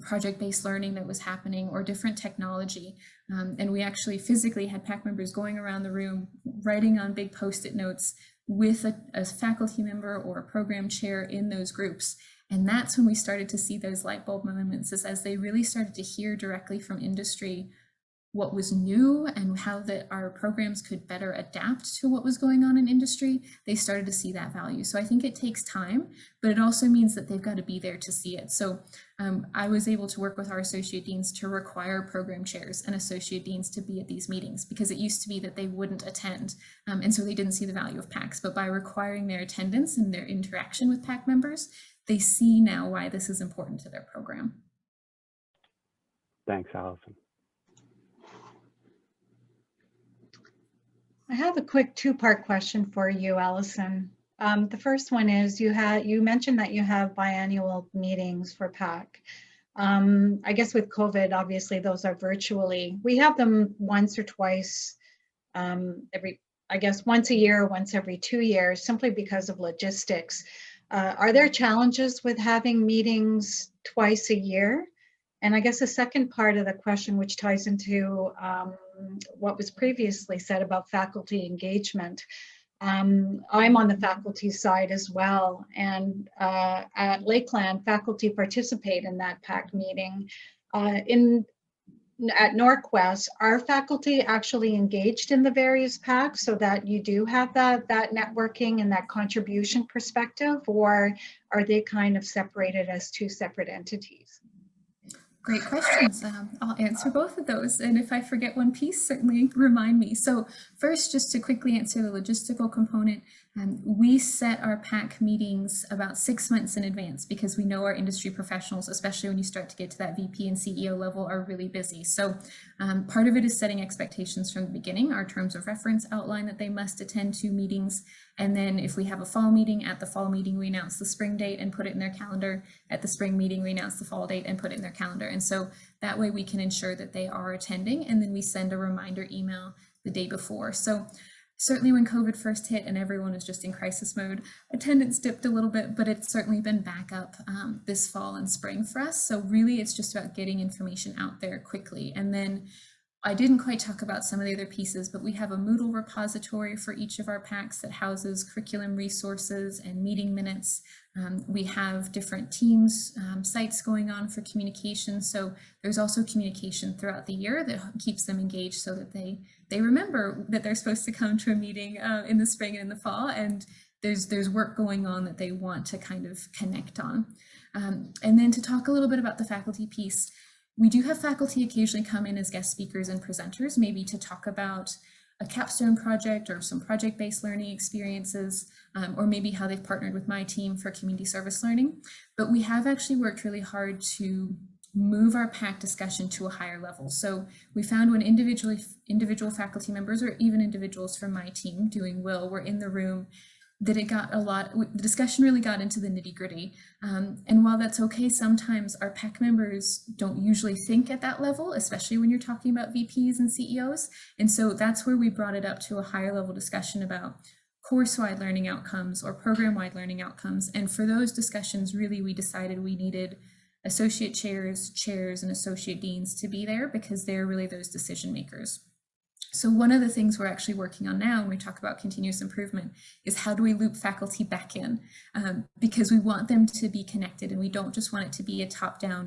project-based learning that was happening or different technology. And we actually physically had PAC members going around the room, writing on big Post-it notes with a faculty member or a program chair in those groups. And that's when we started to see those light bulb moments, as they really started to hear directly from industry what was new and how that our programs could better adapt to what was going on in industry. They started to see that value. So I think it takes time, but it also means that they've got to be there to see it. So I was able to work with our associate deans to require program chairs and associate deans to be at these meetings, because it used to be that they wouldn't attend. And so they didn't see the value of PACs, but by requiring their attendance and their interaction with PAC members, they see now why this is important to their program. Thanks, Allison. I have a quick two-part question for you, Allison. The first one is you mentioned that you have biannual meetings for PAC. I guess with COVID, obviously those are virtually. We have them once or twice once a year, once every 2 years, simply because of logistics. Are there challenges with having meetings twice a year? And I guess the second part of the question, which ties into what was previously said about faculty engagement. I'm on the faculty side as well, and at Lakeland, faculty participate in that PAC meeting. At Norquest, are faculty actually engaged in the various PACs so that you do have that networking and that contribution perspective, or are they kind of separated as two separate entities? Great questions. I'll answer both of those. And if I forget one piece, certainly remind me. So first, just to quickly answer the logistical component, We set our PAC meetings about 6 months in advance because we know our industry professionals, especially when you start to get to that VP and CEO level, are really busy. So part of it is setting expectations from the beginning. Our terms of reference outline that they must attend 2 meetings. And then if we have a fall meeting, at the fall meeting, we announce the spring date and put it in their calendar. At the spring meeting, we announce the fall date and put it in their calendar. And so that way we can ensure that they are attending, and then we send a reminder email the day before. So certainly when COVID first hit and everyone was just in crisis mode, attendance dipped a little bit, but it's certainly been back up this fall and spring for us. So really it's just about getting information out there quickly. And then I didn't quite talk about some of the other pieces, but we have a Moodle repository for each of our PACs that houses curriculum resources and meeting minutes. We have different teams, sites going on for communication. So there's also communication throughout the year that keeps them engaged so that they remember that they're supposed to come to a meeting in the spring and in the fall. And there's work going on that they want to kind of connect on. And then to talk a little bit about the faculty piece, we do have faculty occasionally come in as guest speakers and presenters, maybe to talk about a capstone project or some project-based learning experiences, or maybe how they've partnered with my team for community service learning. But we have actually worked really hard to move our PAC discussion to a higher level. So we found when individual faculty members or even individuals from my team doing WIL were in the room, that it got the discussion really got into the nitty gritty. And while that's okay, sometimes our PAC members don't usually think at that level, especially when you're talking about VPs and CEOs. And so that's where we brought it up to a higher level discussion about course-wide learning outcomes or program-wide learning outcomes. And for those discussions, really, we decided we needed associate chairs, and associate deans to be there because they're really those decision makers. So one of the things we're actually working on now when we talk about continuous improvement is how do we loop faculty back in, because we want them to be connected and we don't just want it to be a top-down,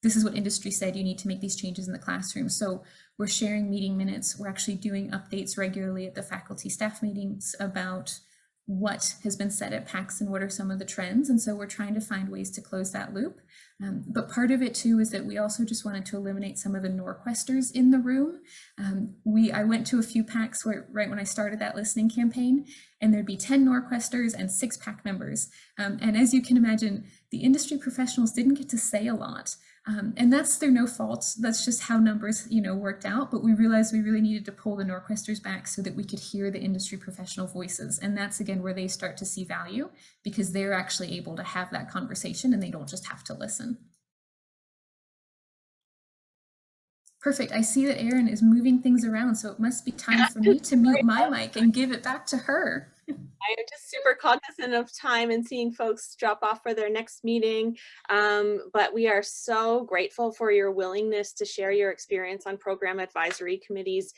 this is what industry said, you need to make these changes in the classroom. So we're sharing meeting minutes. We're actually doing updates regularly at the faculty staff meetings about what has been said at PACs and what are some of the trends. And so we're trying to find ways to close that loop. But part of it too is that we also just wanted to eliminate some of the Norquesters in the room. I went to a few PACs right when I started that listening campaign, and there'd be 10 Norquesters and 6 PAC members. And as you can imagine, the industry professionals didn't get to say a lot. And that's their no fault. That's just how numbers, worked out. But we realized we really needed to pull the Norquesters back so that we could hear the industry professional voices. And that's, again, where they start to see value because they're actually able to have that conversation and they don't just have to listen. Perfect. I see that Erin is moving things around, so it must be time for me to mute my mic and give it back to her. I am just super cognizant of time and seeing folks drop off for their next meeting, but we are so grateful for your willingness to share your experience on program advisory committees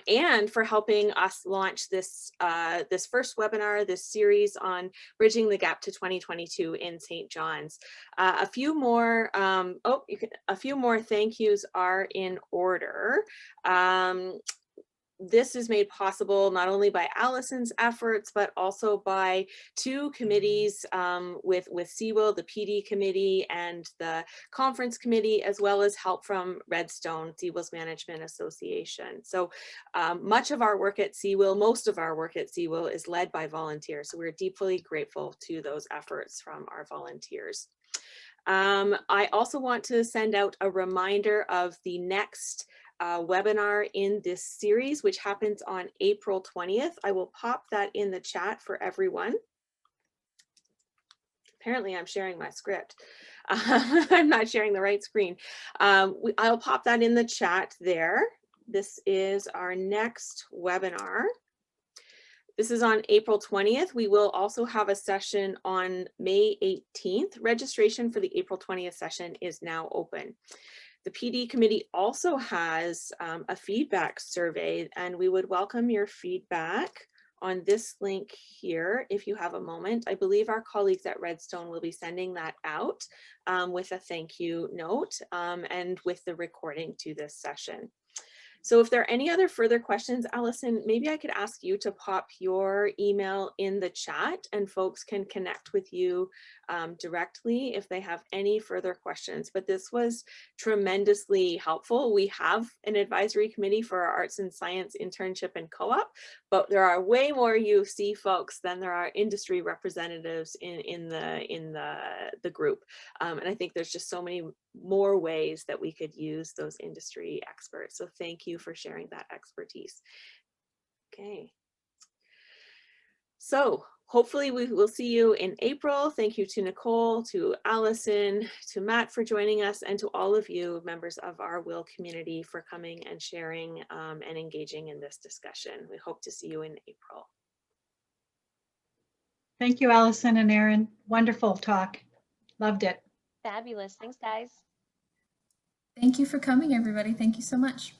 and for helping us launch this this first webinar, this series on bridging the gap to 2022 in St. John's. A few more thank yous are in order. This is made possible not only by Allison's efforts, but also by 2 committees with CWIL, the PD committee and the conference committee, as well as help from Redstone, CWIL's Management Association. So much of our work at CWIL, most of our work at CWIL is led by volunteers. So we're deeply grateful to those efforts from our volunteers. I also want to send out a reminder of the next webinar in this series, which happens on April 20th. I will pop that in the chat for everyone. Apparently I'm sharing my script. I'm not sharing the right screen. I'll pop that in the chat there. This is our next webinar. This is on April 20th. We will also have a session on May 18th. Registration for the April 20th session is now open. The PD committee also has a feedback survey, and we would welcome your feedback on this link here if you have a moment. I believe our colleagues at Redstone will be sending that out with a thank you note and with the recording to this session. So if there are any other further questions, Allison, maybe I could ask you to pop your email in the chat and folks can connect with you directly if they have any further questions. But this was tremendously helpful. We have an advisory committee for our arts and science internship and co-op, but there are way more U of C folks than there are industry representatives in the group. And I think there's just so many more ways that we could use those industry experts. So thank you for sharing that expertise. Okay. So hopefully we will see you in April. Thank you to Nicole, to Allison, to Matt for joining us, and to all of you members of our WIL community for coming and sharing and engaging in this discussion. We hope to see you in April. Thank you, Allison and Erin. Wonderful talk. Loved it. Fabulous. Thanks, guys. Thank you for coming, everybody. Thank you so much.